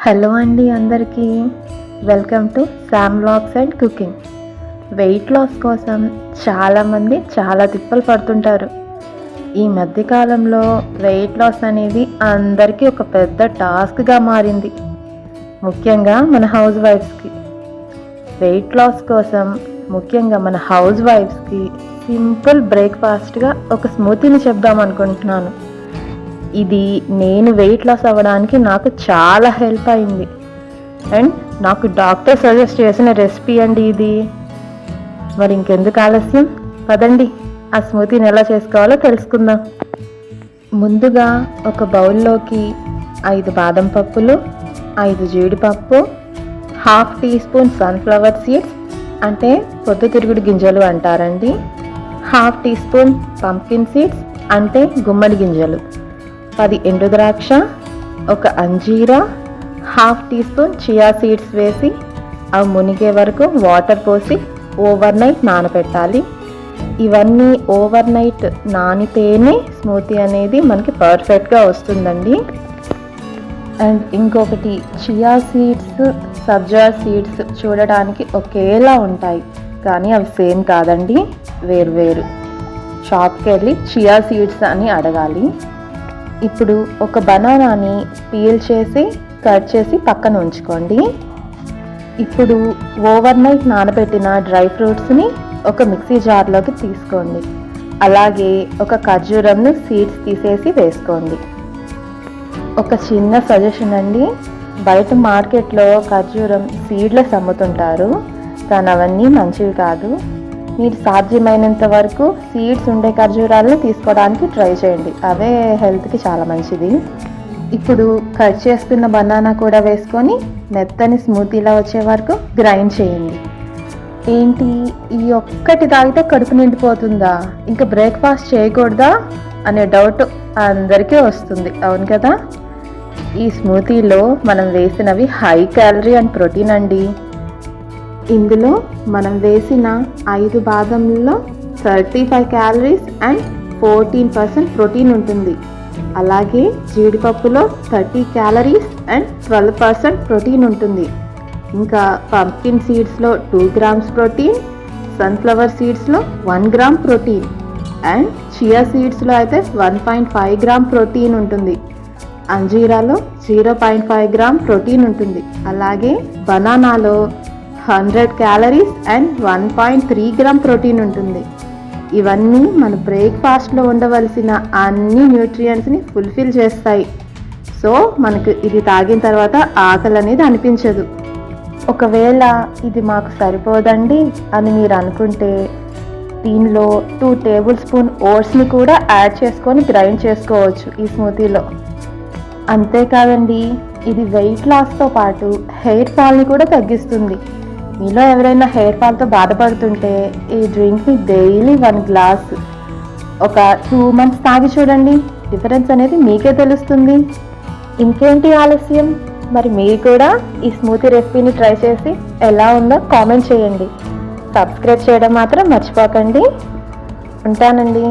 Hello అండి అందరికీ. Welcome to Sam vlogs and cooking. Weight loss కోసం చాలామంది చాలా తిప్పలు పడుతుంటారు. ఈ మధ్యకాలంలో వెయిట్ లాస్ అనేది అందరికీ ఒక పెద్ద టాస్క్గా మారింది, ముఖ్యంగా మన హౌస్ వైఫ్స్కి. వెయిట్ లాస్ కోసం ముఖ్యంగా మన హౌస్ వైఫ్స్కి సింపుల్ బ్రేక్ఫాస్ట్గా ఒక స్మూతీని చెప్దాం అనుకుంటున్నాను. ఇది నేను వెయిట్ లాస్ అవ్వడానికి నాకు చాలా హెల్ప్ అయింది అండ్ నాకు డాక్టర్ సజెస్ట్ చేసిన రెసిపీ అండి ఇది. మరి ఇంకెందుకు ఆలస్యం, పదండి ఆ స్మూతీని ఎలా చేసుకోవాలో తెలుసుకుందాం. ముందుగా ఒక బౌల్లోకి 5 బాదం పప్పులు, 5 జీడిపప్పు, 1/2 టీ స్పూన్ సన్ఫ్లవర్ సీడ్స్ అంటే పొద్దుతిరుగుడు గింజలు అంటారండి, 1/2 టీ స్పూన్ పంప్కిన్ సీడ్స్ అంటే గుమ్మడి గింజలు, 10 ఎండు ద్రాక్ష, ఒక అంజీరా, 1/2 టీ స్పూన్ చియా సీడ్స్ వేసి అవి మునిగే వరకు వాటర్ పోసి ఓవర్ నైట్ నానబెట్టాలి. ఇవన్నీ ఓవర్ నైట్ నానితేనే స్మూతీ అనేది మనకి పర్ఫెక్ట్గా వస్తుందండి. అండ్ ఇంకొకటి, చియా సీడ్స్, సబ్జా సీడ్స్ చూడడానికి ఒకేలా ఉంటాయి కానీ అవి సేమ్ కాదండి, వేరు. షాప్కి వెళ్ళి చియా సీడ్స్ అని అడగాలి. ఇప్పుడు ఒక బనానాని పీల్ చేసి కట్ చేసి పక్కన ఉంచుకోండి. ఇప్పుడు ఓవర్ నైట్ నానబెట్టిన డ్రై ఫ్రూట్స్ని ఒక మిక్సీ జార్లోకి తీసుకోండి. అలాగే ఒక ఖర్జూరంను సీడ్స్ తీసేసి వేసుకోండి. ఒక చిన్న సజెషన్ అండి, బయట మార్కెట్లో ఖర్జూరం సీడ్లెస్ అమ్ముతుంటారు కానీ అవన్నీ మంచివి కాదు. మీరు సాధ్యమైనంత వరకు సీడ్స్ ఉండే ఖర్జూరాలను తీసుకోవడానికి ట్రై చేయండి, అవే హెల్త్కి చాలా మంచిది. ఇప్పుడు కట్ చేసుకున్న బనానా కూడా వేసుకొని మెత్తని స్మూతీలా వచ్చే వరకు గ్రైండ్ చేయండి. ఏంటి, ఈ ఒక్కటి తాగితే కడుపు నిండిపోతుందా, ఇంకా బ్రేక్ఫాస్ట్ చేయకూడదా అనే డౌట్ అందరికీ వస్తుంది, అవును కదా? ఈ స్మూతీలో మనం వేసినవి హై క్యాలరీ అండ్ ప్రోటీన్ అండి. ఇందులో మనం వేసిన 5 బాదంలో 35 క్యాలరీస్ అండ్ 14% ప్రోటీన్ ఉంటుంది. అలాగే జీడిపప్పులో 30 క్యాలరీస్ అండ్ 12% ప్రోటీన్ ఉంటుంది. ఇంకా పంప్కిన్ సీడ్స్లో 2 గ్రామ్స్ ప్రోటీన్, సన్ఫ్లవర్ సీడ్స్లో 1 గ్రామ్ ప్రోటీన్ అండ్ చియా సీడ్స్లో అయితే 1.5 గ్రామ్ ప్రోటీన్ ఉంటుంది. అంజీరాలో 0.5 గ్రామ్ ప్రోటీన్ ఉంటుంది. అలాగే బనానాలో 100 క్యాలరీస్ అండ్ 1.3 గ్రామ్ ప్రోటీన్ ఉంటుంది. ఇవన్నీ మన బ్రేక్ఫాస్ట్లో ఉండవలసిన అన్ని న్యూట్రియంట్స్ని ఫుల్ఫిల్ చేస్తాయి. సో మనకు ఇది తాగిన తర్వాత ఆకలి అనేది అనిపించదు. ఒకవేళ ఇది మాకు సరిపోదండి అని మీరు అనుకుంటే దీనిలో 2 టేబుల్ స్పూన్ ఓట్స్ని కూడా యాడ్ చేసుకొని గ్రైండ్ చేసుకోవచ్చు ఈ స్మూతీలో. అంతేకాదండి, ఇది వెయిట్ లాస్తో పాటు హెయిర్ ఫాల్ని కూడా తగ్గిస్తుంది. మీలో ఎవరైనా హెయిర్ ఫాల్తో బాధపడుతుంటే ఈ డ్రింక్ని డైలీ 1 గ్లాస్ ఒక 2 మంత్స్ తాగి చూడండి, డిఫరెన్స్ అనేది మీకే తెలుస్తుంది. ఇంకేంటి ఆలస్యం, మరి మీరు కూడా ఈ స్మూతీ రెసిపీని ట్రై చేసి ఎలా ఉందో కామెంట్ చేయండి. సబ్స్క్రైబ్ చేయడం మాత్రం మర్చిపోకండి. ఉంటానండి.